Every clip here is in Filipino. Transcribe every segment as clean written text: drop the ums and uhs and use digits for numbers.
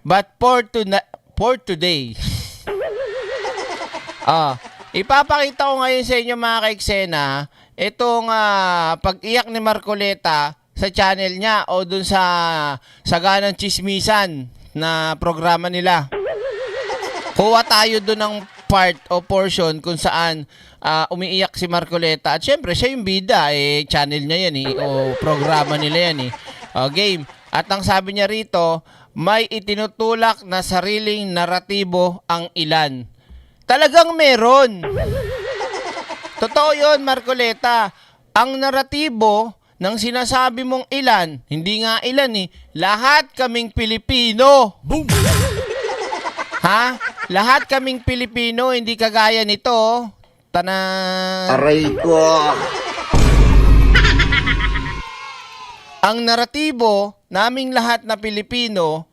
But for today, ipapakita ko ngayon sa inyo mga kaiksena, itong pag-iyak ni Marcoleta sa channel niya o dun sa Saganang Chismisan na programa nila. Kuha tayo dun ng part o portion kung saan umiiyak si Marcoleta. At syempre, siya yung bida. Channel niya yan o programa nila yan game. At ang sabi niya rito, may itinutulak na sariling naratibo ang ilan. Talagang meron. Totoo yun, Marcoleta. Ang naratibo ng sinasabi mong ilan, hindi nga ilan lahat kaming Pilipino. Boom! Ha? Lahat kaming Pilipino, hindi kagaya nito. Aray ko! Ang naratibo naming lahat na Pilipino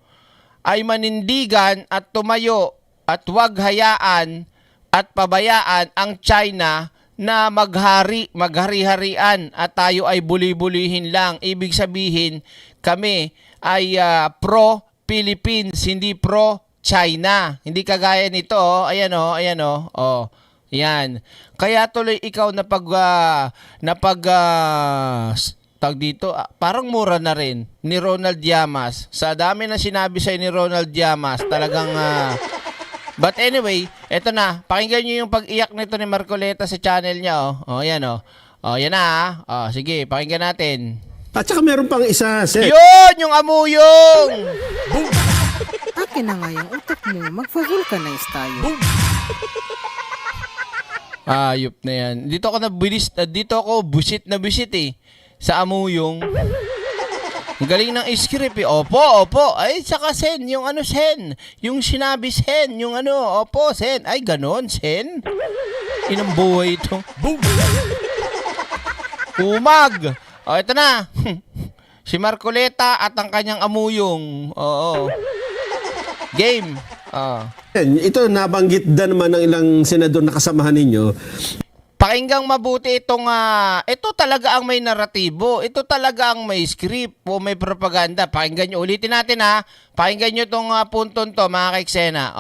ay manindigan at tumayo at huwag hayaan at pabayaan ang China na maghari-harian at tayo ay buli-bulihin lang. Ibig sabihin, kami ay pro-Philippines, hindi pro-China. Hindi kagaya nito, ayan yan. Kaya tuloy ikaw tag dito, parang mura na rin ni Ronald Llamas. Sa dami na sinabi sa'yo ni Ronald Llamas, talagang but anyway, eto na. Pakinggan nyo yung pag-iyak nito ni Marcoleta sa channel niya. Yan na. Sige, pakinggan natin. At saka meron pang isa, Sen. Yun! Yung amuyong! Akin na nga yung utak mo. Magpa-vulcanize tayo. Ayop na yan. Dito ako busit sa amuyong. Ang galing ng script Opo. Ay, saka Sen, yung Sen. Yung sinabi Sen, yung opo, Sen. Ay, ganon, Sen. Inang buhay ito. Boom! Umag! Ito na. Si Marcoleta at ang kanyang amuyong. Oo. Game. Sen, ito nabanggit din naman ng ilang senador na kasamahan ninyo. Pakinggang mabuti itong, ito talaga ang may naratibo. Ito talaga ang may script o may propaganda. Pakinggan nyo. Ulitin natin Pakinggan nyo itong punton to, mga kaiksena.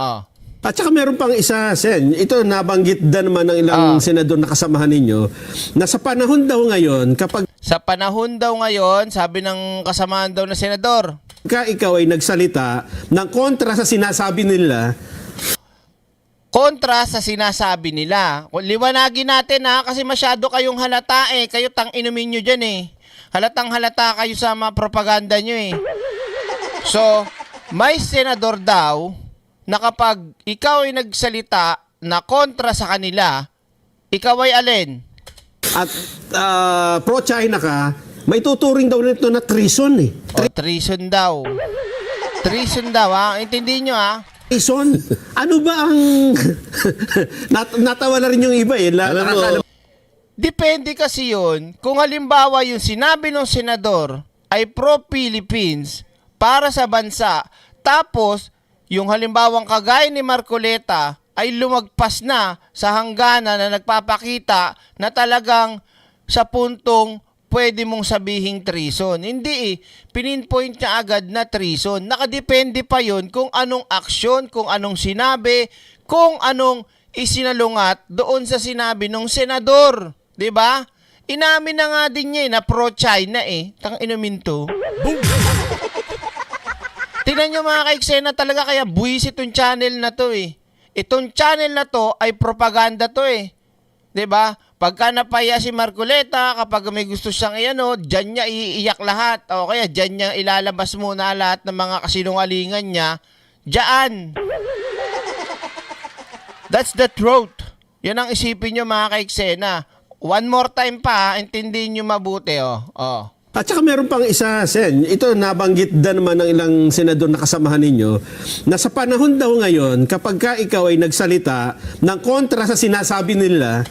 At saka meron pang isa, Sen. Ito nabanggit din naman ng ilang senador na kasamahan ninyo na sa panahon daw ngayon, Sa panahon daw ngayon, sabi ng kasamahan daw na senador, ikaw ay nagsalita ng kontra sa sinasabi nila. kontra sa sinasabi nila. Liwanagin natin kasi masyado kayong halata Kayo inumin nyo dyan Halatang halata kayo sa mga propaganda nyo So, may senador daw na kapag ikaw ay nagsalita na kontra sa kanila, ikaw ay alin? At pro-China ka, may tuturing daw nito na treason Treason daw. Treason daw Intindihin nyo Treason? Ano ba ang... natawa na rin yung iba Depende kasi yun kung halimbawa yung sinabi ng senador ay pro-Philippines para sa bansa, tapos yung halimbawang kagaya ni Marcoleta ay lumagpas na sa hangganan na nagpapakita na talagang sa puntong pwede mong sabihing treason. Hindi Pininpoint niya agad na treason. Nakadepende pa yun kung anong aksyon, kung anong sinabi, kung anong isinalungat doon sa sinabi ng senador. Diba? Inamin na nga din niya na pro-China Tang inumin to. Boom! Tingnan nyo mga kaiksena, talaga kaya buwisit itong channel na to Itong channel na to ay propaganda to Diba? Pagka napaya si Marcoleta, kapag may gusto siyang dyan niya iiyak lahat. O kaya dyan niya ilalabas muna lahat ng mga kasinungalingan niya. Dyan. That's the truth. Yan ang isipin nyo mga kaiksena. One more time pa, intindihin nyo mabuti At saka meron pang isa, Sen. Ito nabanggit din naman ng ilang senador na kasamahan ninyo na sa panahon daw ngayon, kapag ikaw ay nagsalita ng kontra sa sinasabi nila.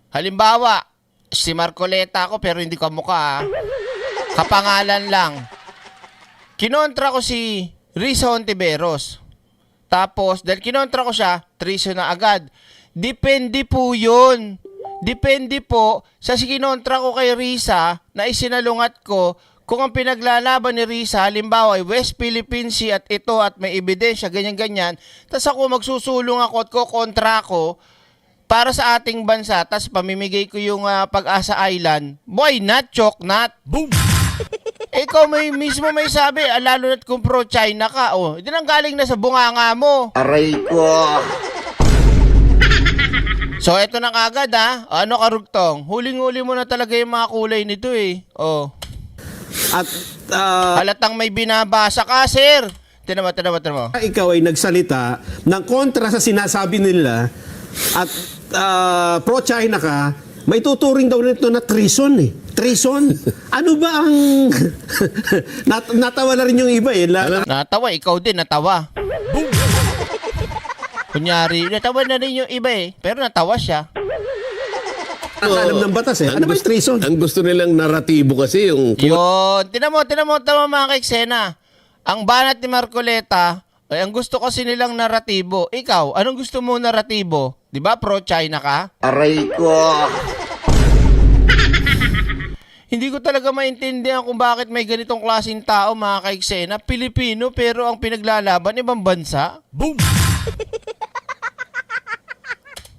Halimbawa, si Marcoleta ako pero hindi ko mukha Kapangalan lang. Kinontra ko si Risa Hontiveros. Tapos, dahil kinontra ko siya, treason na agad. Depende po yun. Depende po sa kinontra ko kay Risa na isinalungat ko Kung ang pinaglalaban ni Risa, halimbawa ay West Philippine Sea at ito at may ebidensya, ganyan-ganyan, tas ako magsusulong ako at kontra ko para sa ating bansa, tas pamimigay ko yung Pag-asa Island, boy, not, chok, not. Boom! Ikaw mismo may sabi, lalo na't kung pro-China ka, hindi nang galing na sa bunganga mo. Aray ko. So, eto na kagad Ano karugtong? Huling-huli mo na talaga yung mga kulay nito At Halatang may binabasa ka, sir. Tinan mo. ikaw ay nagsalita ng kontra sa sinasabi nila at pro-China ka, may tuturing daw nito na treason Treason? Ano ba ang... natawa na rin yung iba Natawa, ikaw din, natawa. Boom! Kunyari, natawa na rin yung iba pero natawa siya. Alam ng batas Ano ba yung treason? Ang gusto nilang naratibo kasi yung... Yun, tinan mo mga kaiksena. Ang banat ni Marcoleta, ay ang gusto kasi nilang naratibo. Ikaw, anong gusto mo naratibo? Di ba pro-China ka? Aray ko. Hindi ko talaga maintindihan kung bakit may ganitong klaseng tao, mga kaiksena. Pilipino, pero ang pinaglalaban, ibang bansa. Boom!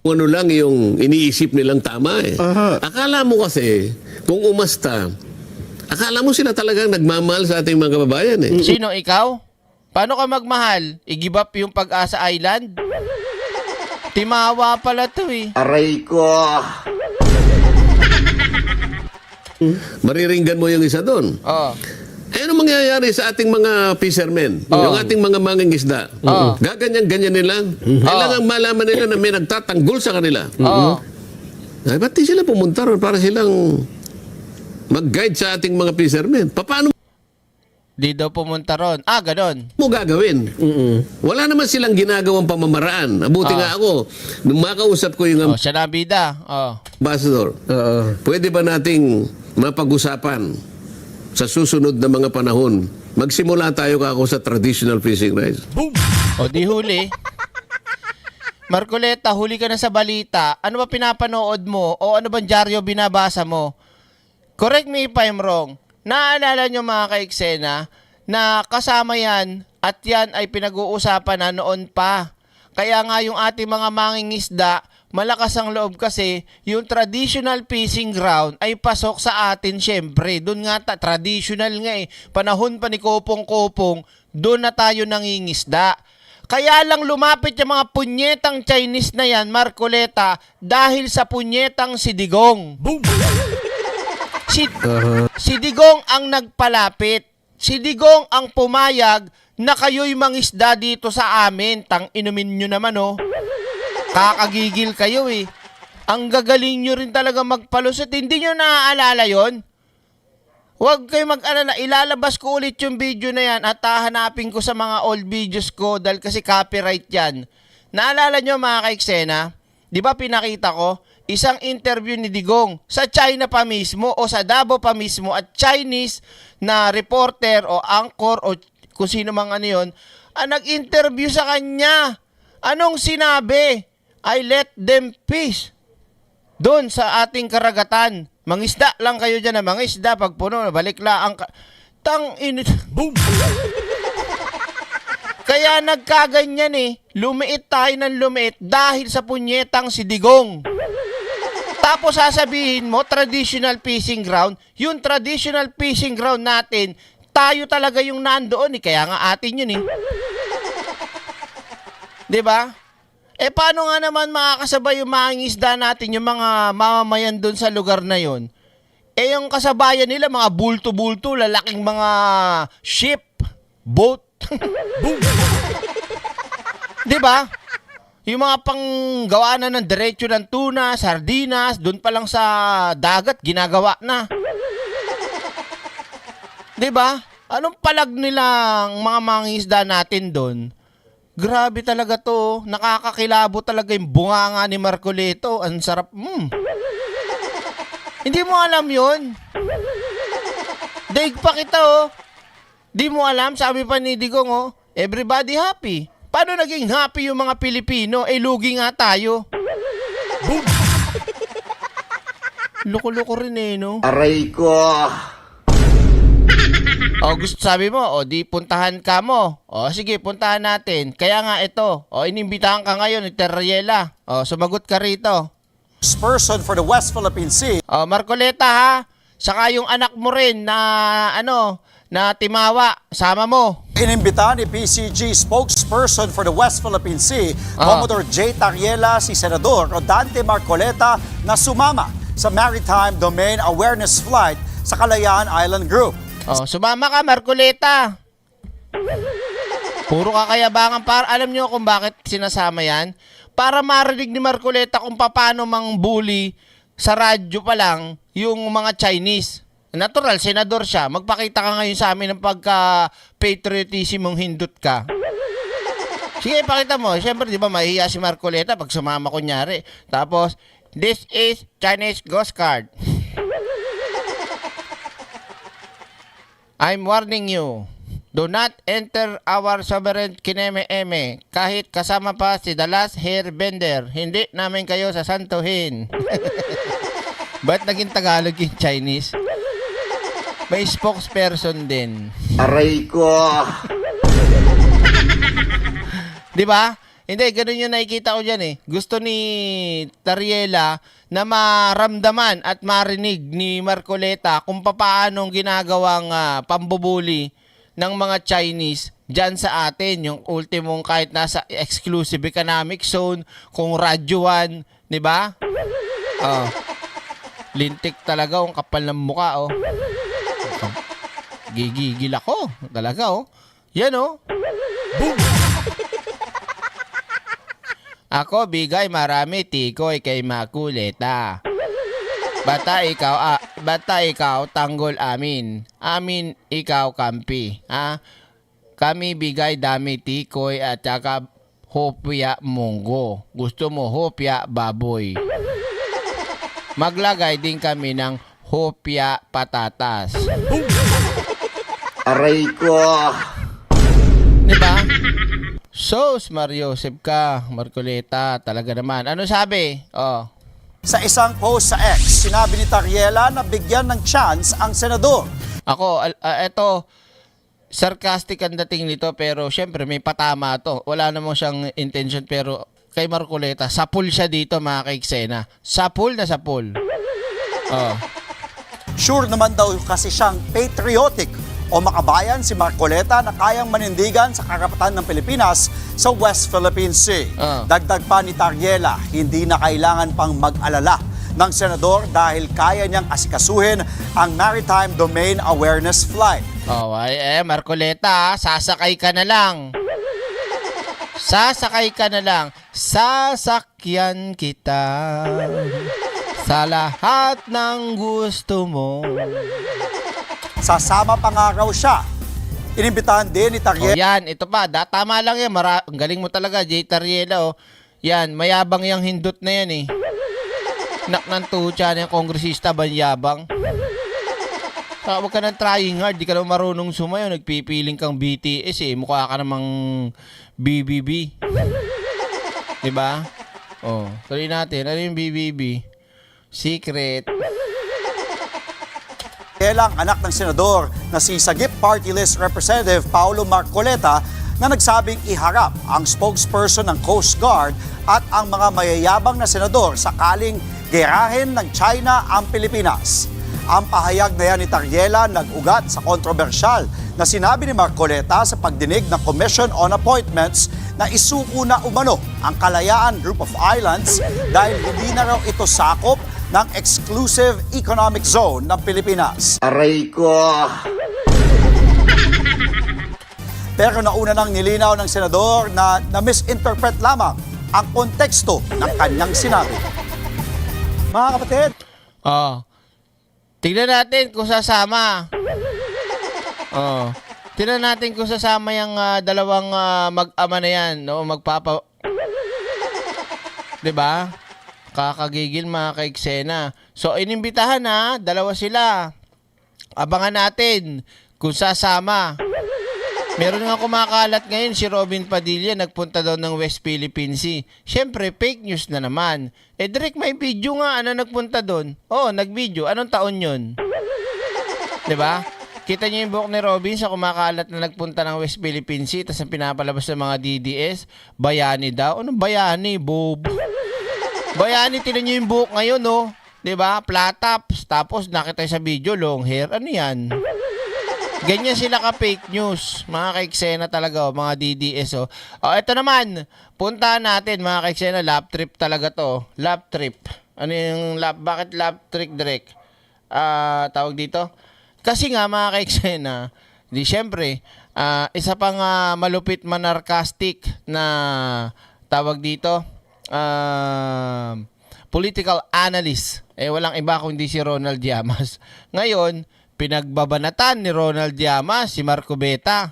Ano lang yung iniisip nilang tama Aha. Akala mo kasi, kung umasta, akala mo sila talagang nagmamahal sa ating mga kababayan Sino, ikaw? Paano ka magmahal? I-give up yung Pag-asa Island? Timawa pala to Aray ko. Mariringgan mo yung isa doon. Oo. Ano mangyayari sa ating mga fishermen? Yung ating mga mangingisda? Gaganyan-ganyan nila. Kailangan malaman nila na may nagtatanggol sa kanila. Oo. Ay, ba't di sila pumunta ron para silang mag-guide sa ating mga fishermen? Paano Di daw pumunta ron. Ganon. mo gagawin? Wala naman silang ginagawang pamamaraan. Abuti nga ako, nung makausap ko yung Siya na bida. ambassador, pwede ba nating mapag-usapan sa susunod na mga panahon? Magsimula tayo kako sa traditional fishing rights. Di huli. Marcoleta, huli ka na sa balita. Ano ba pinapanood mo? O ano bang dyaryo binabasa mo? Correct me if I'm wrong. Naalala nyo mga kaiksena na kasama yan at yan ay pinag-uusapan na noon pa. Kaya nga yung ating mga mangingisda, malakas ang loob kasi yung traditional fishing ground ay pasok sa atin syempre. Doon nga traditional nga Panahon pa ni Kopong-Kopong, doon na tayo nangingisda. Kaya lang lumapit yung mga punyetang Chinese na yan, Marcoleta, dahil sa punyetang si Digong. Boom! Si Digong ang nagpalapit. Si Digong ang pumayag na kayo'y mangisda dito sa amin. Inumin nyo naman Kakagigil kayo Ang gagaling nyo rin talaga magpalusot. Hindi nyo naaalala yon? Huwag kayo mag-alala. Ilalabas ko ulit yung video na yan at hahanapin ko sa mga old videos ko dahil kasi copyright yan. Naalala nyo mga kaiksena? Di ba pinakita ko? Isang interview ni Digong sa China pa mismo o sa Davao pa mismo at Chinese na reporter o anchor o kung sino mang yun, nag-interview sa kanya. Anong sinabi? I let them fish. Doon sa ating karagatan. Mangisda lang kayo dyan na mangisda. Pag puno, balik lang. Tang-init. Boom! Kaya nagkaganyan Lumiit tayo ng lumiit dahil sa punyetang si Digong. Tapos sasabihin mo, traditional fishing ground. Yung traditional fishing ground natin, tayo talaga yung nandoon Kaya nga atin yun Diba? Paano nga naman makakasabay yung mangingisda natin, yung mga mamamayan doon sa lugar na yon? Yung kasabayan nila, mga bulto-bulto, lalaking mga ship, boat. Diba? Yung mga panggawa na ng diretsyo ng tuna, sardinas, doon pa lang sa dagat, ginagawa na. Diba? Anong palag nilang mga mangingisda natin doon? Grabe talaga to. Nakakakilabo talaga yung bunganga ni Marcoleta. Ang sarap. Hindi mo alam yun. Daig pa kita Di mo alam, sabi pa ni Digong everybody happy. Paano naging happy yung mga Pilipino? Lugi nga tayo. Boom! Loko-loko rin no? Aray ko. O gusto sabi mo, o di puntahan ka mo. O sige, puntahan natin. Kaya nga ito, o inimbitahan ka ngayon ni Teriela. O sumagot ka rito. Spokesperson for the West Philippine Sea, O Marcoleta ha, saka yung anak mo rin na na Timawa, sama mo. inimbita ni PCG spokesperson for the West Philippine Sea, Commodore J. Tariela, si Senador Rodante Marcoleta na sumama sa Maritime Domain Awareness Flight sa Kalayaan Island Group. O sumama ka Marcoleta. Puro kakayabangan, para alam nyo kung bakit sinasama yan? Para marinig ni Marcoleta kung paano mang bully sa radyo pa lang yung mga Chinese. Natural, senador siya. Magpakita ka ngayon sa amin ng pagka-patriotism mong hindut ka. Sige, pakita mo. Siyempre, di ba, mahihiya si Marcoleta pag sumama kunyari. Tapos, this is Chinese Ghost Card. I'm warning you. Do not enter our sovereign kineme-eme. Kahit kasama pa si The Last Hairbender, hindi namin kayo sasantuhin. Ba't naging Tagalog yung Chinese? May spokesperson din. Aray ko. Di ba? Hindi, ganun yung nakikita ko dyan eh. Gusto ni Teriela na maramdaman at marinig ni Marcoleta kung paanong ginagawang pambubuli ng mga Chinese dyan sa atin. Yung ultimong kahit nasa exclusive economic zone, kung Radyo 1, di ba? Oh. Lintik talaga, ang kapal ng mukha, oh. Gigigil ako. Talaga, oh. Yan, oh. Boom! Ako bigay marami tikoy kay Marcoleta. Bata ikaw tanggol amin. Amin ikaw kampi. Ha? Kami bigay dami tikoy at saka hopya munggo. Gusto mo hopya baboy. Maglagay din kami ng hopya patatas. Aray ko. Diba? Sos, Mariosep ka, Marcoleta, talaga naman. Ano sabi? Oh. Sa isang post sa X, sinabi ni Tariela na bigyan ng chance ang senador. Ako, eto, sarcastic ang dating nito, pero syempre may patama to. Wala namang siyang intention, pero kay Marcoleta, sapul siya dito mga kaiksena. Sapul na sapul. Oh. Sure naman daw kasi siyang patriotic o makabayan si Marcoleta na kayang manindigan sa karapatan ng Pilipinas sa West Philippine Sea. Dagdag pa ni Tariela, hindi na kailangan pang mag-alala ng senador dahil kaya niyang asikasuhin ang Maritime Domain Awareness Flight. Oh, Marcoleta, sasakay ka na lang. Sasakay ka na lang. Sasakyan kita sa lahat ng gusto mo. Sasama pa nga raw siya. Inimbitahan din ni Oh, Tariela yan, ito pa. Tama lang yan. Ang galing mo talaga, J. Teriela. Oh. Yan, mayabang yung hindot na yan eh. Nak ng tucha ng kongresista, banyabang. Saka huwag ka nang trying hard. Di ka naman marunong sumayo. Nagpipiling kang BTS eh. Mukha ka namang BBB. Diba? Oh, tuloy natin. Ano yung BBB? Secret. ang anak ng senador na si Sagip Party List Representative Paulo Marcoleta na nagsabing iharap ang spokesperson ng Coast Guard at ang mga mayayabang na senador sakaling gerahin ng China ang Pilipinas. Ang pahayag na yan ni Tariela nag-ugat sa kontrobersyal na sinabi ni Marcoleta sa pagdinig ng Commission on Appointments na isuko na umano ang Kalayaan Group of Islands dahil hindi na raw ito sakop ng Exclusive Economic Zone ng Pilipinas. Aray ko. Pero nauna nang nilinaw ng senador na misinterpret lamang ang konteksto ng kanyang sinabi. Mga kapatid, Oh. Tignan natin kung sasama. Oh. Tignan natin kung sasama yung dalawang mag-ama na yan, no? Magpapa... 'Di ba? Kakagigil mga kaiksena. So, inimbitahan na, dalawa sila. Abangan natin kung sasama. Meron nga kumakalat ngayon si Robin Padilla, nagpunta daw ng West Philippine Sea. Siyempre, fake news na naman. Direk, may video nga, nagpunta doon. Oh, nag-video. Anong taon yun? 'Di ba? Kita niyo yung buhok ni Robin sa kumakalat na nagpunta ng West Philippine Sea tapos ang pinapalabas ng mga DDS, bayani daw. Anong bayani, bobo? Bayani, tinan niyo yung buhok ngayon, no? 'Di ba? Plataps. Tapos nakita sa video, long hair. Ano yan? Ganyan sila ka-fake news. Mga kaiksena talaga, mga DDS. Ito naman. Puntahan natin, mga kaiksena. Lap trip talaga to. Lap trip. Ano yung lap? Bakit lap trick, Drake? Tawag dito? Kasi nga, mga kaiksena, di syempre, isa pang malupit manarcastic na tawag dito, political analyst. Walang iba kundi si Ronald Llamas. Ngayon, pinagbabanatan ni Ronald Llamas si Marco Beta.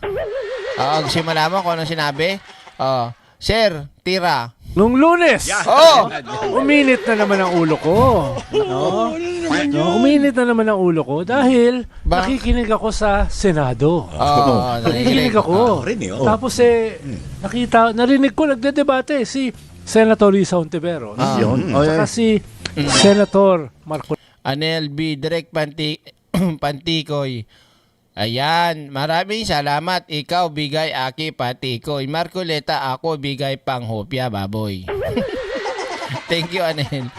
Gusto mo malaman kung anong sinabi? Sir, tira. Nung Lunes, uminit na naman ang ulo ko. Uminit na naman ang ulo ko dahil nakikinig ako sa Senado. Nakikinig ako. Tapos narinig ko nagdedebate si Senator Risa Ontiveros. Saka si Senator Marco. Anel B. Direk Pantikoy. Ayan, maraming salamat. Ikaw bigay aki Patikoy. Marcoleta, ako bigay panghopya, baboy. Thank you, Anel.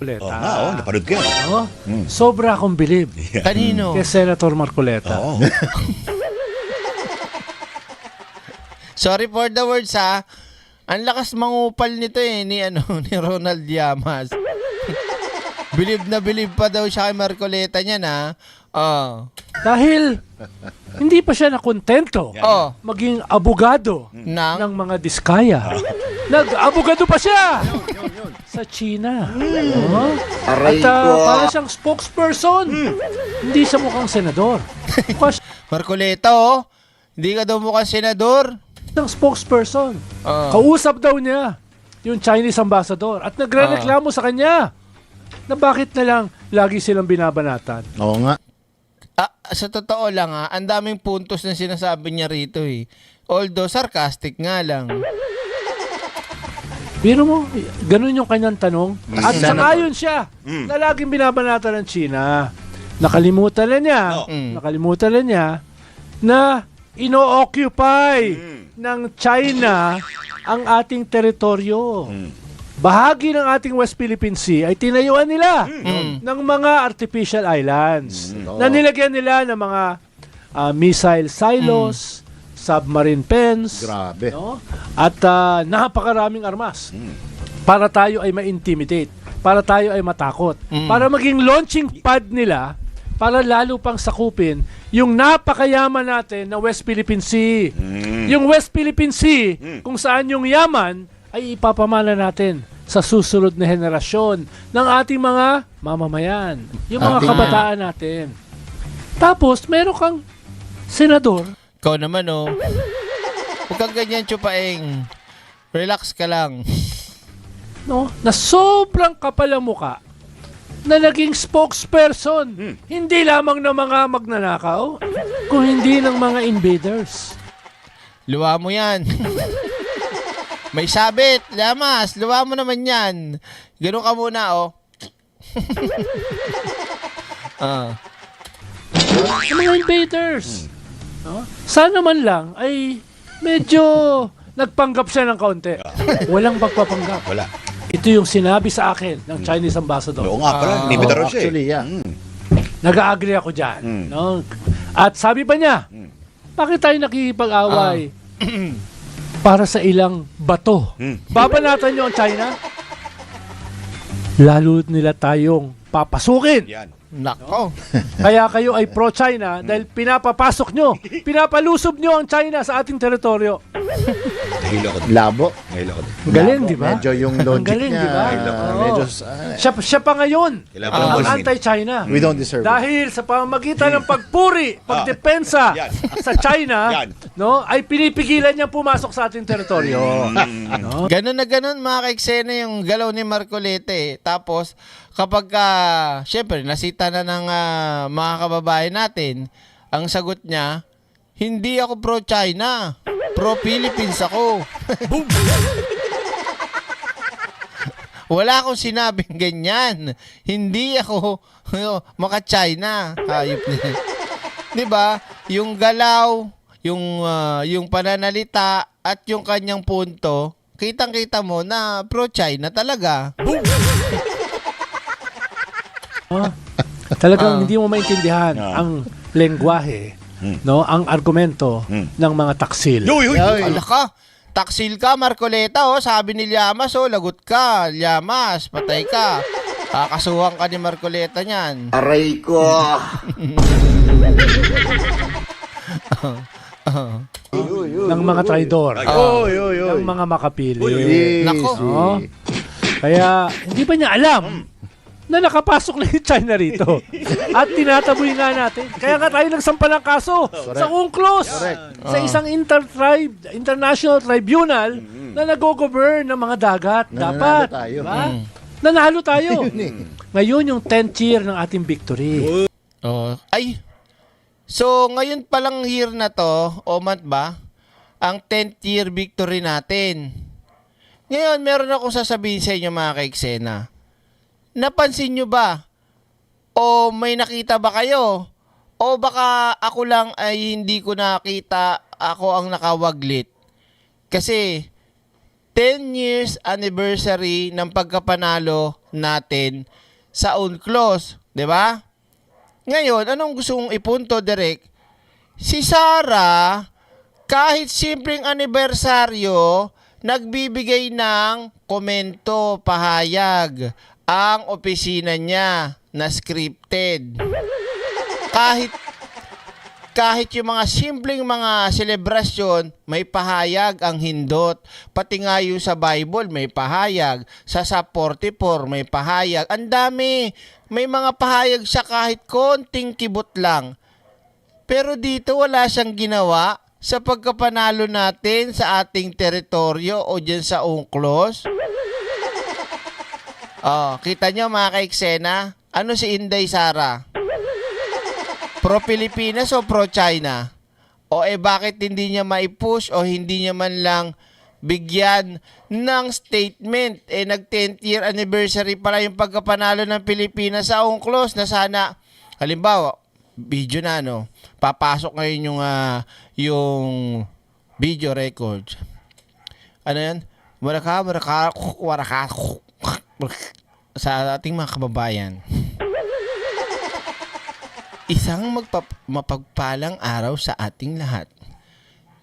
Napanood ko yan. Sobra akong bilib Kanino? kay Senator Marcoleta. Sorry for the words, ha. Ang lakas mangupal nito ni Ronald Llamas. Bilib na bilib pa daw siya kay Marcoleta niya na. Dahil hindi pa siya nakontento maging abogado ng mga diskaya. Nag-abogado pa siya sa China. Aray At ko. para siyang spokesperson. Hindi siya mukhang senador. Marcoleta, hindi ka daw mukhang senador. Siyang spokesperson. Kausap daw niya yung Chinese ambassador at nagrereklamo sa kanya na bakit na lang lagi silang binabanatan. Oo nga. Sa totoo lang, ang daming puntos na sinasabi niya rito Although sarcastic nga lang. Biro mo, ganun yung kanyang tanong. At sangayon siya na laging binabanatan ng China. Nakalimutan na niya na ino-occupy ng China ang ating teritoryo. Bahagi ng ating West Philippine Sea ay tinayuan nila ng mga artificial islands na nilagyan nila ng mga missile silos, submarine pens, Grabe. at napakaraming armas para tayo ay ma-intimidate, para tayo ay matakot, para maging launching pad nila para lalo pang sakupin yung napakayaman natin na West Philippine Sea. Yung West Philippine Sea, kung saan yung yaman ay ipapamana natin sa susunod na henerasyon ng ating mga mamamayan, yung mga kabataan natin. Tapos, meron kang senador. Ikaw naman, huwag kang ganyan, Chupaeng. Relax ka lang. Na sobrang kapal ang muka na naging spokesperson. Hindi lamang ng mga magnanakaw, kung hindi ng mga invaders. Luwa mo yan. May sabit, Llamas. Luwa mo naman yan. Ganun ka muna, Ng mga invaders. Sana man lang ay medyo nagpanggap siya ng kaunti. Walang pagpapanggap. Wala. Ito yung sinabi sa akin ng Chinese ambassador. Oo nga pala. Nimita raw siya. Actually, yeah. Nag-agree ako dyan. No? At sabi pa niya, bakit tayo nakikipag-away? Para sa ilang bato. Babanatan nyo ang China? Lalo nila tayong papasukin. Yan. Nako. Kaya kayo ay pro-China dahil pinapapasok nyo, pinapalusob nyo ang China sa ating teritoryo. Nahilo ako. Labo. Nahilo ako. Ang galing, di ba? Medyo yung logic galing, niya. di ba? Medyo, Siya pa ngayon Kailangan pa ang ng anti-China. we don't deserve it. Dahil sa pamamagitan ng pagpuri, pagdepensa Yan. sa China, Yan. ay pinipigilan niyang pumasok sa ating teritoryo. Ganun na ganun, mga kaiksena, yung galaw ni Marcoleta. Tapos, kapag, syempre, nasita na ng mga kababayan natin, ang sagot niya, hindi ako pro-China. Pro-Philippines ako. Wala akong sinabing ganyan. Hindi ako maka-China. Hayop niya. 'Di ba? Yung galaw, yung pananalita at yung kanyang punto, kitang-kita mo na pro-China talaga. Talagang hindi mo maintindihan ang lengguwahe, no, ang argumento ng mga taksil. Ala ka, taksil ka, Marcoleta, sabi ni Llamas, lagot ka, Llamas, patay ka. Kakasuhan ka ni Marcoleta niyan. Aray ko. Ng mga traidor, ng mga makapili. Nako. No? Kaya hindi ba niya alam na nakapasok na yung China rito? At tinataboy nga natin. Kaya nga tayo nagsampa ng kaso sa UNCLOS, sa isang international tribunal na nag-govern ng mga dagat. Dapat. Diba? Nanalo tayo. Ngayon yung 10th year ng ating victory. So ngayon palang year na to, o month ba, ang 10th year victory natin. Ngayon, meron akong sasabihin sa inyo mga kaiksena. Napansin nyo ba? O may nakita ba kayo? O baka ako lang ay hindi ko nakita, ako ang nakawaglit? Kasi 10 years anniversary ng pagkapanalo natin sa UNCLOS, 'di ba? Ngayon, anong gusto kong ipunto, Derek? Si Sara, kahit simpleng anibersaryo, nagbibigay ng komento, pahayag ang opisina niya na scripted. Kahit yung mga simpleng mga selebrasyon, may pahayag ang hindot. Pati nga yung sa Bible, may pahayag. Sa 44, may pahayag. Ang dami. May mga pahayag siya kahit konting kibot lang. Pero dito wala siyang ginawa sa pagkapanalo natin sa ating teritoryo o dyan sa UNCLOS. Kita nyo mga kaiksena, ano si Inday Sara? Pro-Pilipinas o pro-China? O bakit hindi niya maipush o hindi niya man lang bigyan ng statement? Nag-10th year anniversary pala yung pagkapanalo ng Pilipinas sa UNCLOS na sana, halimbawa, video na papasok ngayon yung video record. Ano yan? Waraka sa ating mga kababayan. Isang mapagpalang araw sa ating lahat.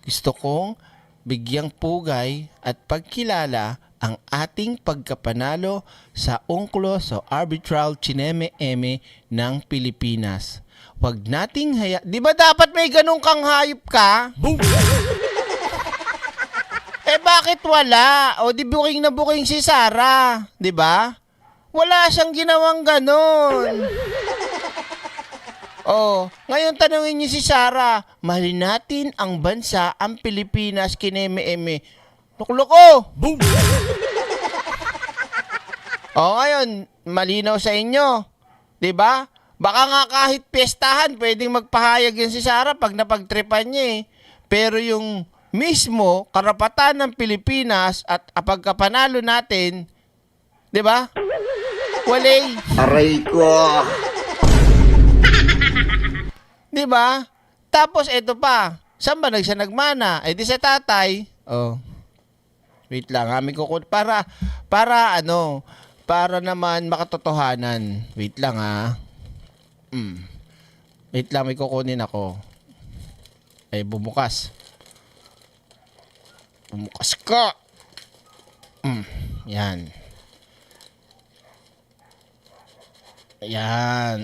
Gusto kong bigyang pugay at pagkilala ang ating pagkapanalo sa UNCLOS o Arbitral Chineme-Eme ng Pilipinas. Huwag nating di ba dapat may ganun kang hayop ka? Bakit wala? Di booking na booking si Sara, di ba? Wala siyang ginawang ganun. Ngayon tanungin niyo si Sara, mahalin natin ang bansa, ang Pilipinas, kineme-eme. Lukloko! Boom! Ngayon, malinaw sa inyo. 'Di ba? Baka nga kahit piyestahan, pwedeng magpahayag yan si Sara pag napagtripan niya Pero yung mismo karapatan ng Pilipinas at pagkapanalo natin, 'di ba? Walay. Aray ko. 'Di ba? Tapos ito pa, saan ba siya nagmana? Di sa tatay. Wait lang, para naman makatotohanan. Wait lang Wait lang, may kukunin ako. Bumukas. Bumukas ka. Yan. Yan.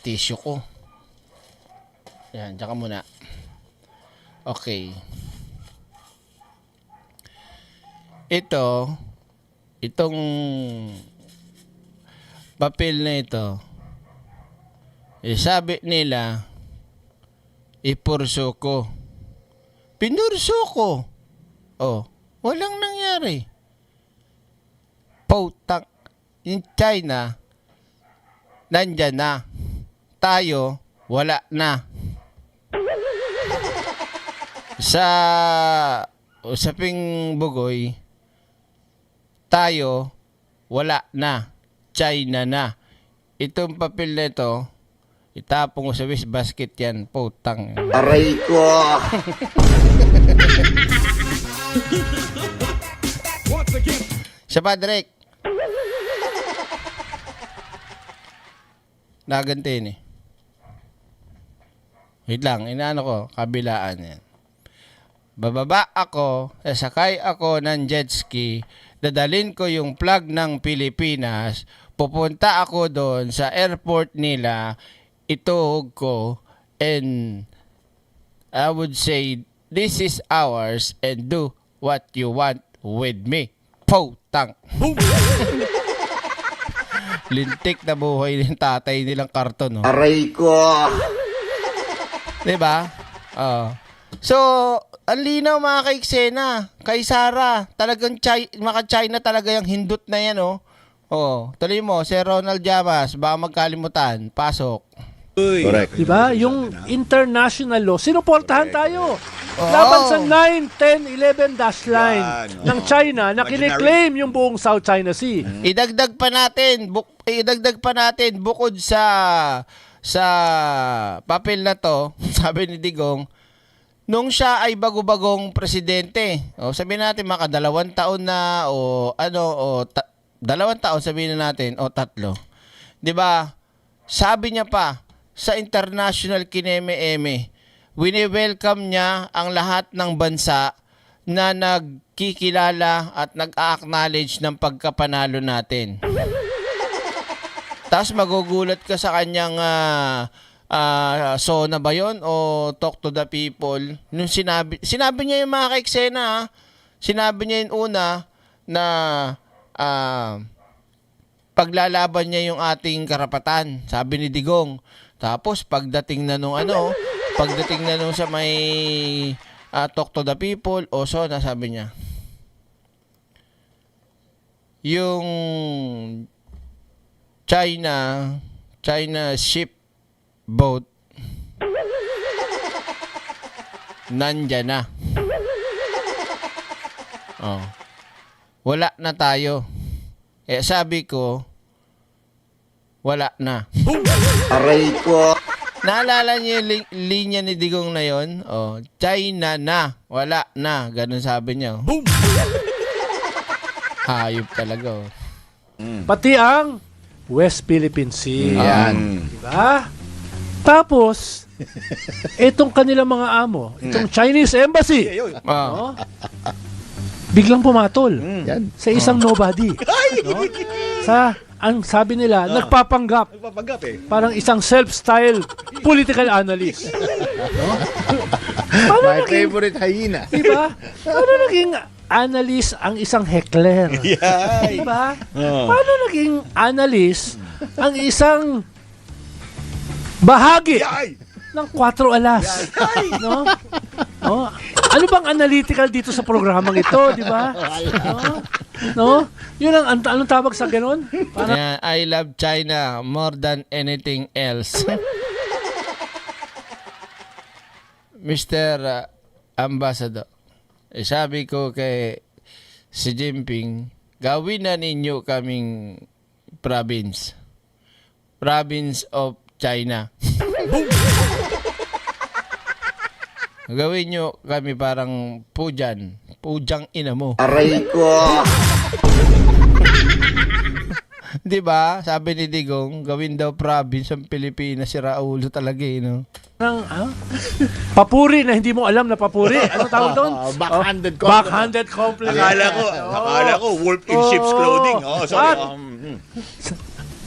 Tissue ko. Yan, diyan ka muna. Okay. Itong papel na ito, sabi nila, ipurso ko. Pinurso ko. Walang nangyari. Pautang. Yung China, nandyan na. Tayo, wala na. Sa usaping Bugoy, tayo, wala na. China na. itong papel na ito, itapong ko sa waste basket yan. Putang. Aray ko! Siya pa, Drake. Nagantin eh. Wait lang, inaano ko, kabilaan yan. Bababa ako, sasakay ako ng jet ski, dadalhin ko yung flag ng Pilipinas, pupunta ako doon sa airport nila, ituhog ko, and I would say, this is ours, and do what you want with me. Putang. Lintik na buhay ng tatay nilang karton, no? Aray ko! Diba? So, ang linaw mga kaiksena, kay Sara, talagang maka-China talaga yung hindot na yan, oh. Oh, tuloy mo, Sir Ronald Llamas, baka magkalimutan, pasok. Correct. Diba? Yung international law, sinuportahan tayo. Laban sa 9, 10, 11 dash line ng China na kiniklaim yung buong South China Sea. Idagdag pa natin bukod sa papel na to, sabi ni Digong, nung siya ay bago-bagong presidente. O sabihin natin maka 2 taon na o ano o 2 taon sabihin natin o 3. 'Di ba? Sabi niya pa sa international kineme-eme, wini-welcome niya ang lahat ng bansa na nagkikilala at nag-acknowledge ng pagkapanalo natin. Tapos magugulat ka sa kanyang SONA ba yun o Talk to the People. Nung sinabi niya yung mga kaiksena, ha? Sinabi niya yung una na paglalaban niya yung ating karapatan. Sabi ni Digong. Tapos pagdating na nung sa may Talk to the People o SONA, sabi niya, yung China ship boat nandyan na. Oh. Wala na tayo. Sabi ko, wala na. Aray ko! Naalala niyo yung linya ni Digong na yon? Oh, China na, wala na. Ganun sabi niya. Oh. Hayop talaga. Oh. Pati ang West Philippine Sea. Yan. Diba? Tapos, itong kanilang mga amo, itong Chinese Embassy, Oh. biglang pumatol Yan. sa isang nobody. No? Ang sabi nila, nagpapanggap. Nagpapanggap eh. Parang isang self-styled political analyst. No? My favorite hyena. Diba? Paano naging analyst ang isang heckler? Yay! Diba? Paano naging analyst ang isang bahagi Yay! ng 4 alas? No? No? Ano bang analytical dito sa programang ito, di ba? No? Yun ang anong tawag sa ganun? Parang Yeah, I love China more than anything else. Mr. Ambassador, sabi ko kay Xi Jinping, gawin na ninyo kaming province of China. Gawin nyo kami parang pujang ina mo. Aray ko! Di ba? Sabi ni Digong, gawin daw province ang Pilipinas, si Raulo talaga, no? papuri na hindi mo alam na papuri. Ano tawag doon? Backhanded compliment. Backhanded compliment. Akala ko, wolf in sheep's clothing. Oh, sorry.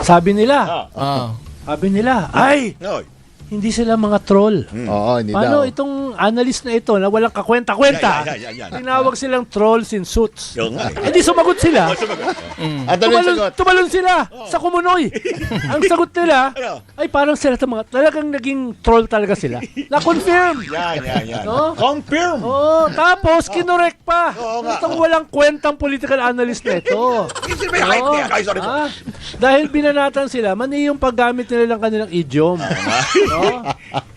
Sabi nila, Oh. ay, No. hindi sila mga troll. Oo, hindi Paano daw. itong analyst na ito na walang kakwenta-kwenta? Yan. Tinawag silang trolls in suits. Yung nga eh. Hindi sumagot sila. At ano yung sagot? Tumalon sila sa Kumunoy. Ang sagot nila Ano? ay parang sila talagang naging troll talaga sila. Na-confirm. Yan. No? Confirm. Oh, tapos kinorek pa. Oo nga. Itong walang kwentang political analyst na ito. Kasi may hype niya. Ay, sorry po. Dahil binanatan sila, mani yung paggamit nila ng kanilang idiom. No? No?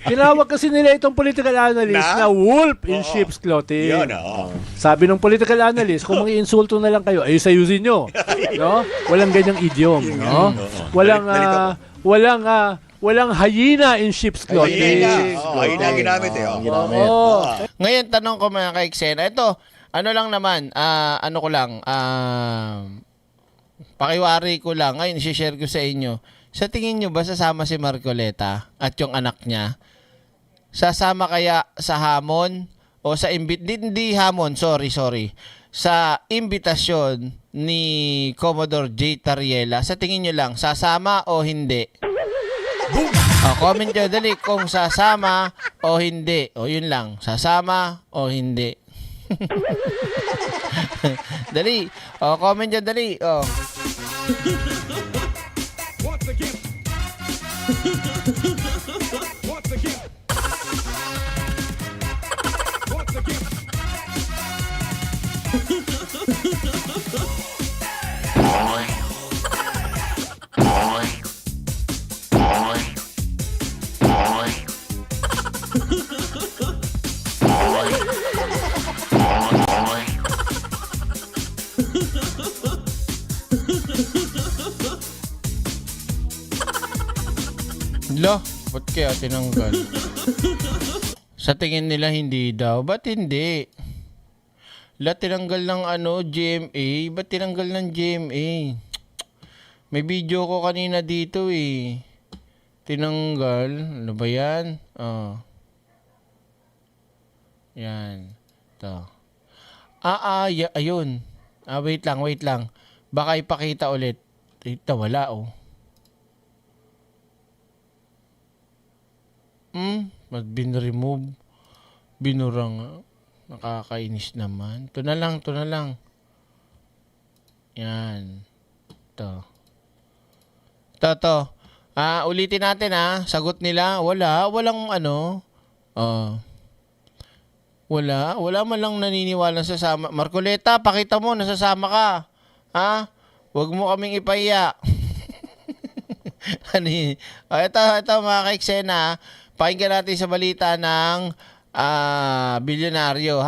Tinawag kasi nila itong political analyst na wolf in Oo. sheep's clothing. Yun, oo. Sabi ng political analyst, kung mag-iinsulto na lang kayo, ayos-ayusin nyo. No? Walang ganyang idiom. No? Walang hyena in sheep's clothing. Ayun na ginamit eh. Oo. Ngayon, tanong ko mga ka-eksena, ito, ano lang naman, pakiwari ko lang, ngayon, share ko sa inyo. Sa tingin nyo ba sasama si Marcoleta at yung anak niya? Sasama kaya sa hamon o sa hindi hamon, sorry. Sa imbitasyon ni Commodore J. Tariela, sa tingin nyo lang, sasama o hindi? Comment nyo, dali, kung sasama o hindi. O yun lang, sasama o hindi. Dali, comment nyo, dali. Lo, ba't kaya tinanggal? Sa tingin nila hindi daw. Ba't hindi? Tinanggal ng GMA. Ba't tinanggal ng GMA? May video ko kanina dito eh. Tinanggal. Ano ba yan? Yan. Ito. Ayun. Wait lang. Baka ipakita ulit. Ito, wala Ba't bin-remove? Binurang. Nakakainis naman. Ito na lang. Yan. Ito. Ulitin natin Sagot nila. Walang Wala man lang naniniwala sasama. Marcoleta, pakita mo, nasasama ka. Huwag mo kaming ipahiya. Ito mga ka-eksena, pakinggan natin sa balita ng bilyonaryo,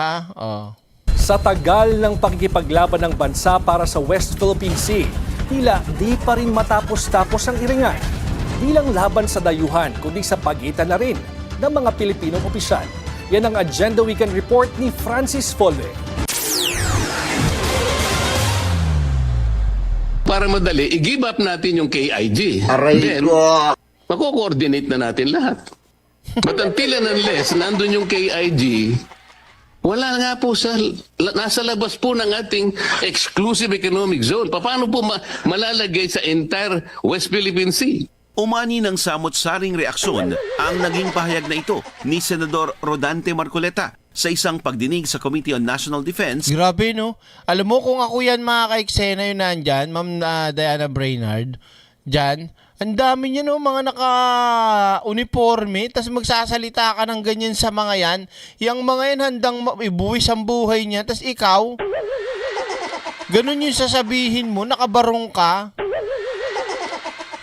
Sa tagal ng pagkikipaglaban ng bansa para sa West Philippine Sea, tila di pa rin matapos-tapos ang iringan. Di lang laban sa dayuhan, kundi sa pagitan na rin ng mga Pilipinong opisyal. Yan ang Agenda Weekend Report ni Francis Folve. Para madali, i-give up natin yung KIG. Then, mako-coordinate na natin lahat. But until and unless nandun yung KIG, wala nga po nasa labas po ng ating exclusive economic zone. Paano po malalagay sa entire West Philippine Sea? Umani ng samot-saring reaksyon ang naging pahayag na ito ni Senador Rodante Marcoleta sa isang pagdinig sa Committee on National Defense. Grabe, no? Alam mo, kung ako yan mga ka-eksena yun nandyan, Ma'am Diana Brainard, dyan, ang dami niya, no? Mga naka-uniforme, tas magsasalita ka ng ganyan sa mga yan. Yung mga yan handang ibuwis ang buhay niya, tas ikaw, ganun yung sasabihin mo, nakabarong ka.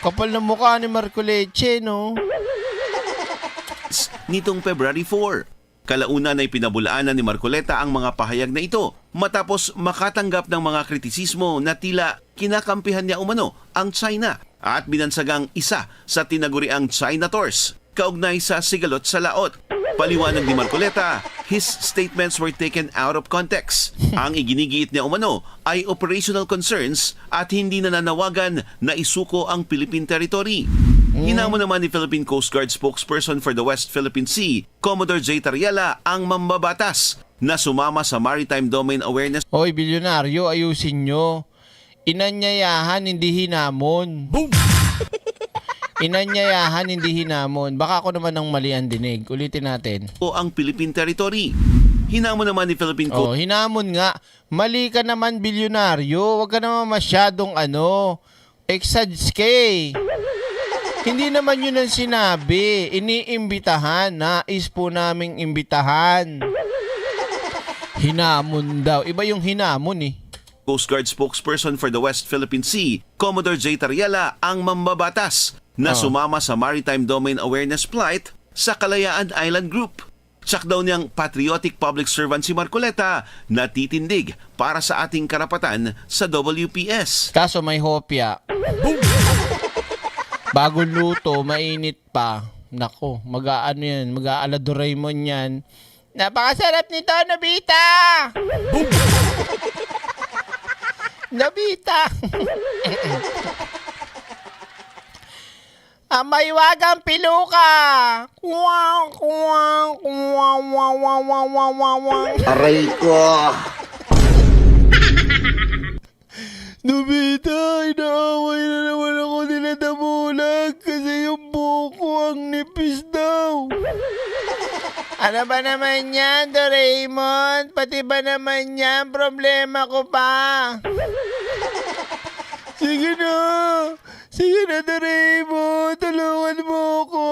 Kapal na mukha ni Marcoleche, no? Nitong February 4. Kalaunan ay pinabulaanan ni Marcoleta ang mga pahayag na ito matapos makatanggap ng mga kritisismo na tila kinakampihan niya umano ang China at binansagang isa sa tinaguriang Chinators kaugnay sa sigalot sa laot. Paliwanag ni Marcoleta, his statements were taken out of context. Ang iginigiit niya umano ay operational concerns at hindi nananawagan na isuko ang Philippine territory. Hinamon naman ni Philippine Coast Guard spokesperson for the West Philippine Sea, Commodore J. Tariela, ang mambabatas na sumama sa Maritime Domain Awareness. Hoy, bilyonaryo, ayusin nyo. Inanyayahan, hindi hinamon. Boom! Inanyayahan, hindi hinamon. Baka ako naman ang mali ang dinig. Ulitin natin. O ang Philippine territory. Hinamon naman ni Philippine Coast hinamon nga. Mali ka naman, bilyonaryo. Huwag ka naman masyadong exaggerate. Hindi naman yun ang sinabi. Iniimbitahan. Nais po naming imbitahan. Hinamon daw. Iba yung hinamon Coast Guard spokesperson for the West Philippine Sea, Commodore J. Tariela, ang mambabatas na sumama sa Maritime Domain Awareness Flight sa Kalayaan Island Group. Tsak daw niyang patriotic public servant si Marcoleta na titindig para sa ating karapatan sa WPS. Kaso may hopya. Bagong luto, mainit pa. Nako, mag-aano yan, mag-aala Doraemon yan. Napakasarap nito, Nobita! Nobita! May wagang piluka! Kuwang, kuwang, kuwang, wang, wang, wang, wang, wang, wang. Aray ko! Nobita, inaaway na naman ako nila Damulag kasi yung buko ang nipis daw. Ano ba naman yan, Doraemon? Pati ba naman yan? Problema ko pa. Sige na. Sige na, Doraemon. Tulungan mo ko.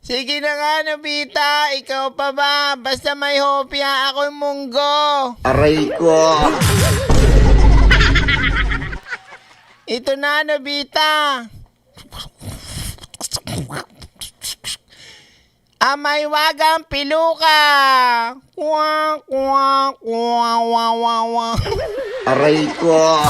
Sige na nga, Nobita. Ikaw pa ba? Basta may hopya, ako'y munggo. Aray ko! Ito na, Nobita. May wagang piluka. Kuwang, kuwang, kuwang, wang, wang, wang. Aray ko!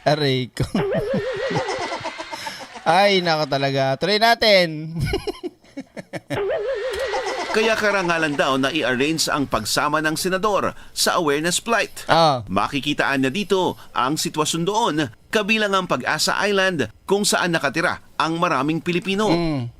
Aray ko. Ay, nako talaga. Tuloy natin. Kaya karangalan daw na i-arrange ang pagsama ng senador sa awareness flight. Makikitaan na dito ang sitwasyon doon, kabilang ang Pag-asa Island kung saan nakatira ang maraming Pilipino.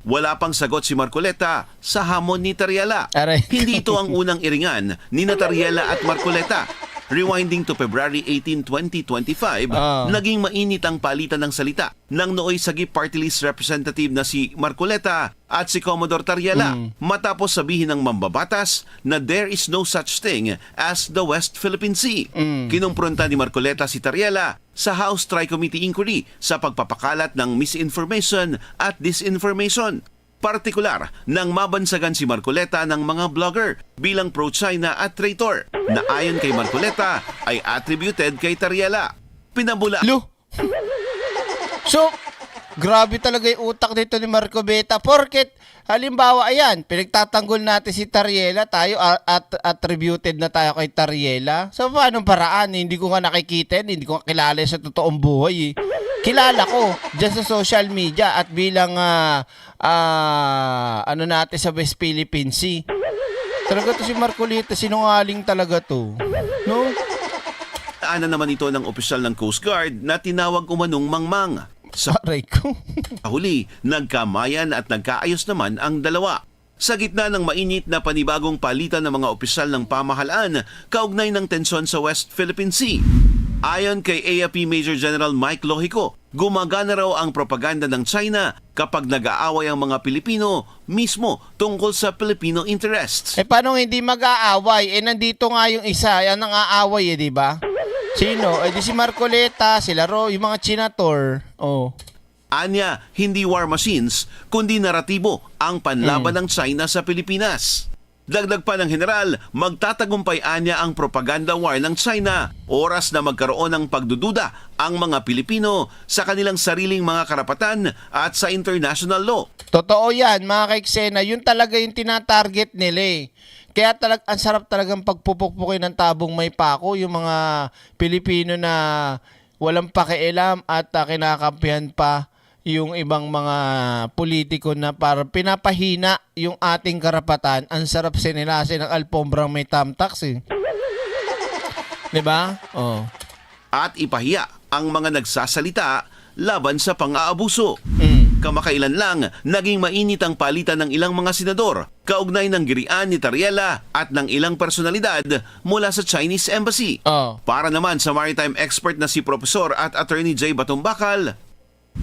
Wala pang sagot si Marcoleta sa hamon ni Tariela. Hindi ito ang unang iringan ni Tariela at Marcoleta. Rewinding to February 18, 2025, naging mainit ang palitan ng salita ng nooy Sagip Party List representative na si Marcoleta at si Commodore Tariela matapos sabihin ng mambabatas na there is no such thing as the West Philippine Sea. Kinumpronta ni Marcoleta si Tariela sa House Tri-Committee Inquiry sa pagpapakalat ng misinformation at disinformation. Partikular nang mabansagan si Marcoleta ng mga blogger bilang pro-China at traitor na ayon kay Marcoleta ay attributed kay Tariela. Pinabula... So, grabe talaga yung utak dito ni Marco Beta. Porket, halimbawa, ayan, pinagtatanggol natin si Tariela, tayo attributed na tayo kay Tariela. So, paano paraan? Hindi ko nga nakikita, hindi ko nga kilala sa totoong buhay. Kilala ko dyan sa social media at bilang ano natin sa West Philippine Sea. Talaga to si Marcoleta, sinungaling talaga to. No? Ana naman ito ng opisyal ng Coast Guard na tinawag umanong mangmang. Sa huli, nagkamayan at nagkaayos naman ang dalawa. Sa gitna ng mainit na panibagong palitan ng mga opisyal ng pamahalaan, kaugnay ng tensyon sa West Philippine Sea. Ayon kay AFP Major General Mike Lohico, gumagana raw ang propaganda ng China kapag nag-aaway ang mga Pilipino mismo tungkol sa Filipino interests. Paano hindi mag-aaway? Nandito nga yung isa, yan ang aaway di ba? Sino? Di si Marcoleta, sila Ro, yung mga Chinator. Anya, hindi war machines, kundi naratibo ang panlaban ng China sa Pilipinas. Dagdag pa ng general, magtatagumpay anya ang propaganda war ng China, oras na magkaroon ng pagdududa ang mga Pilipino sa kanilang sariling mga karapatan at sa international law. Totoo yan, mga kaiksena, yun talaga yung tinatarget nila . Kaya ang sarap talagang pagpupukpukin ng tabong may pako, yung mga Pilipino na walang pakialam at kinakampihan pa yung ibang mga politiko na para pinapahina yung ating karapatan. Ang sarap sinilasin ng alpombrang may tamtax . Diba? At ipahiya ang mga nagsasalita laban sa pang-aabuso. Kamakailan lang, naging mainit ang palitan ng ilang mga senador kaugnay ng girian ni Tariela at ng ilang personalidad mula sa Chinese Embassy. Para naman sa maritime expert na si Professor at Attorney J. Batumbakal,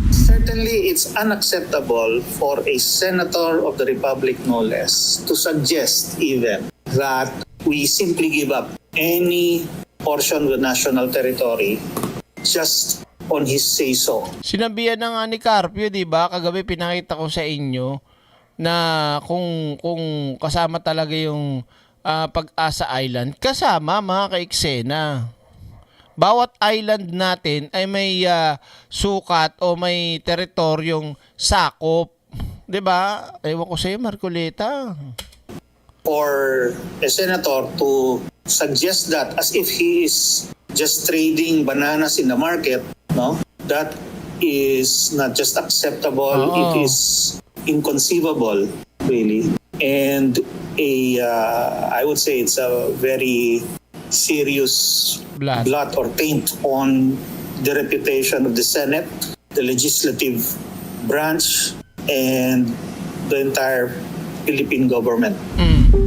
certainly it's unacceptable for a senator of the Republic, no less, to suggest even that we simply give up any portion of the national territory just on his say-so. Sinabihan na nga ni Carpio, di ba? Kagabi pinakita ko sa inyo na kung kasama talaga yung Pag-asa Island, kasama mga ka-eksena. Bawat island natin ay may sukat o may teritoryong sakop. 'Di ba? Ewan ko sa'yo, Marcoleta. For a senator to suggest that as if he is just trading bananas in the market, no? That is not just acceptable, it is inconceivable, really. And I would say it's a very serious blot or taint on the reputation of the Senate, the legislative branch, and the entire Philippine government.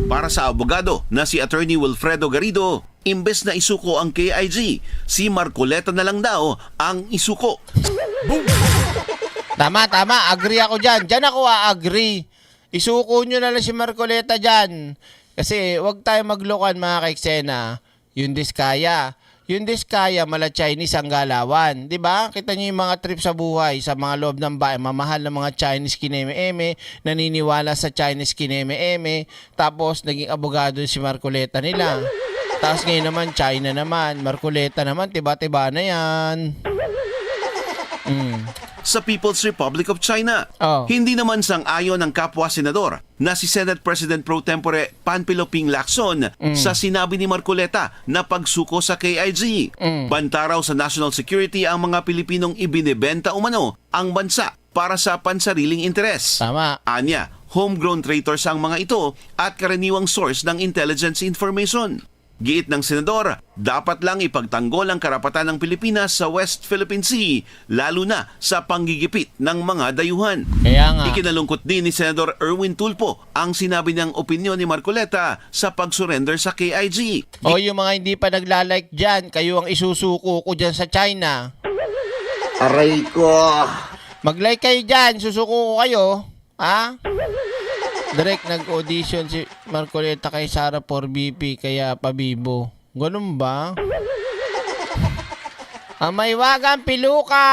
Para sa abogado na si Attorney Wilfredo Garrido, imbes na isuko ang KIG, si Marcoleta na lang daw ang isuko. Tama. Agree ako dyan. Dyan ako agree. Isuko nyo na lang si Marcoleta dyan. Kasi wag tayo maglokan mga ka-eksena. Yung Diskaya, mala Chinese ang galawan. Diba? Kita nyo yung mga trip sa buhay, sa mga loob ng bahay. Mamahal ng mga Chinese kineme-eme, naniniwala sa Chinese kineme-eme, tapos naging abogado si Marcoleta nila. Tapos ngayon naman, China naman. Marcoleta naman, tiba-tiba na yan. Sa People's Republic of China, hindi naman sang-ayon ng kapwa senador na si Senate President Pro Tempore Panfilo Ping Lacson sa sinabi ni Marcoleta na pagsuko sa KIG. Banta raw sa national security ang mga Pilipinong ibinebenta umano ang bansa para sa pansariling interes. Tama. Anya, homegrown traitors ang mga ito at karaniwang source ng intelligence information. Giit ng senador, dapat lang ipagtanggol ang karapatan ng Pilipinas sa West Philippine Sea, lalo na sa panggigipit ng mga dayuhan. Kaya nga. Ikinalungkot din ni Senador Erwin Tulfo ang sinabi niyang opinyon ni Marcoleta sa pag-surrender sa KIG. O yung mga hindi pa naglalike dyan, kayo ang isusuko ko dyan sa China. Aray ko. Mag-like kayo dyan, susuko ko kayo. Ha? Direct nag-audition si Marcoleta kay Sara 4BP kaya pabibo. Ganun ba? May wagang piluka!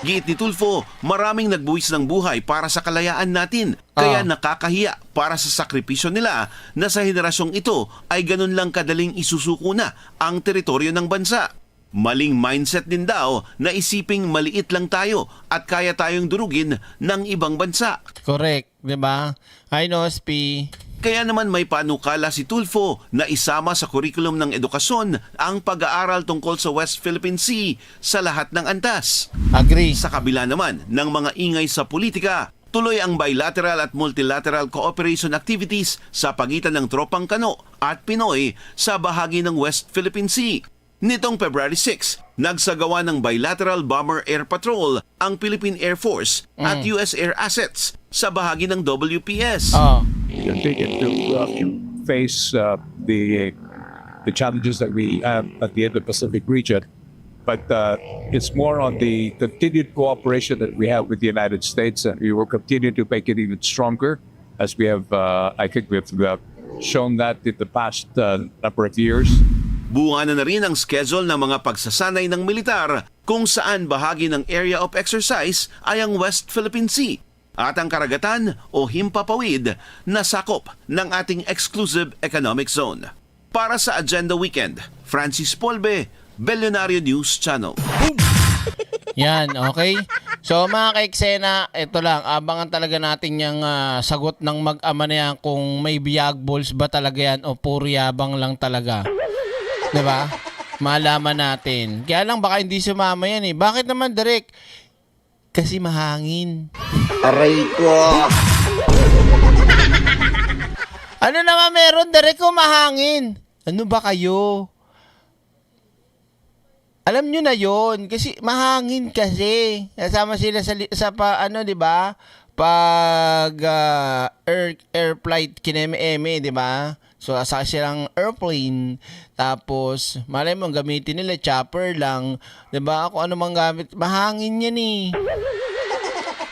Giit ni Tulfo, maraming nagbuwis ng buhay para sa kalayaan natin. Kaya nakakahiya para sa sakripisyo nila na sa henerasyong ito ay ganun lang kadaling isusuko na ang teritoryo ng bansa. Maling mindset din daw na isiping maliit lang tayo at kaya tayong durugin ng ibang bansa. Correct, di ba? Hi, Nospi. Kaya naman may panukala si Tulfo na isama sa kurikulum ng edukasyon ang pag-aaral tungkol sa West Philippine Sea sa lahat ng antas. Agree. Sa kabila naman ng mga ingay sa politika, tuloy ang bilateral at multilateral cooperation activities sa pagitan ng tropang Kano at Pinoy sa bahagi ng West Philippine Sea. Nitong February 6, nagsagawa ng bilateral bomber air patrol ang Philippine Air Force at US Air Assets sa bahagi ng WPS. Continue to face the challenges that we have at the Indo-Pacific region, but it's more on the continued cooperation that we have with the United States, and we will continue to make it even stronger, as we have, I think we've shown that in the past number of years. Bunga na rin ang schedule ng mga pagsasanay ng militar kung saan bahagi ng area of exercise ay ang West Philippine Sea at ang karagatan o himpapawid na sakop ng ating exclusive economic zone. Para sa Agenda Weekend, Francis Polbe, Bellionario News Channel. Yan, okay? So mga ka-eksena, ito lang, abangan talaga natin yung sagot ng mag-ama na yan kung may biyag balls ba talaga yan o puro yabang lang talaga. Diba? Malaman natin. Kaya lang baka hindi sumama yan eh. Bakit naman direct? Kasi mahangin. Aray ko. Ano naman meron direct kung mahangin? Ano ba kayo? Alam nyo na yon kasi mahangin kasi. Nasama sila sa ano, 'di ba? Pag air flight kineme-eme, 'di ba? So, asa silang airplane. Tapos, malay mo, gamitin nila, chopper lang. 'Di ba? Kung ano mang gamit, mahangin yan eh.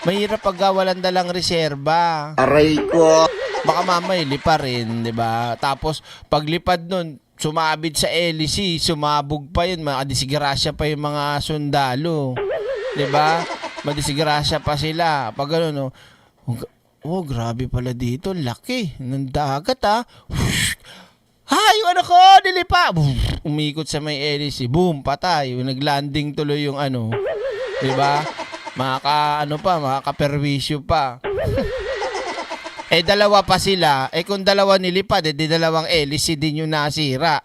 Mahirap pag walang dalang reserba. Aray ko. Baka mamay, lipa rin, 'di ba? Tapos, paglipad nun, sumabit sa LEC, sumabog pa yun, makadisgrasya pa yung mga sundalo. 'Di ba? madisgrasya pa sila. Pag gano'n, no, oh, grabe pala dito, laki ng dagat Yung ano ko, nilipa. Umikot sa may hélice, boom, patay. Naglanding tuloy yung ano, 'di ba? Makaka-perwisyo pa. Dalawa pa sila. Kung dalawa nilipad, dalawang hélice din yung nasira.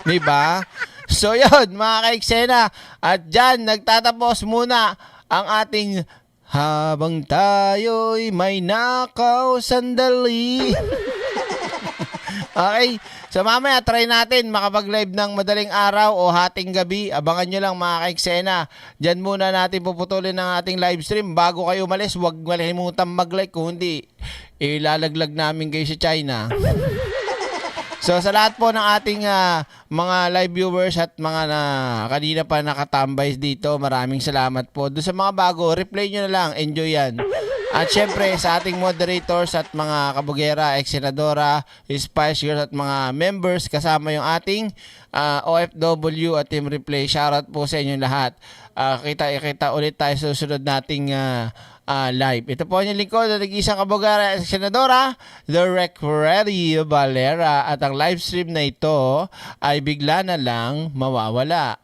Diba? So yun, mga ka-eksena. At dyan, nagtatapos muna ang ating Habang Tayo'y May Nakaw Sandali. Okay, so mamaya try natin makapag-live ng madaling araw o hating gabi. Abangan nyo lang, mga ka-eksena. Dyan muna natin puputulin ang ating live stream. Bago kayo umalis, huwag malimutan mag-like. Kung hindi, ilalaglag namin kayo sa China. So sa lahat po ng ating mga live viewers at mga kanina pa nakatambay dito, maraming salamat po. Doon sa mga bago, replay nyo na lang, enjoy yan. At syempre sa ating moderators at mga kabugera, ex-senadora, Spice Girls at mga members, kasama yung ating OFW at Team Replay. Shoutout po sa inyo lahat. Kita ulit tayo sa susunod nating live. Ito po ang lingkod na nag-isang kabugera at senadora, The Rec Ready Valera, at ang live stream na ito ay bigla na lang mawawala.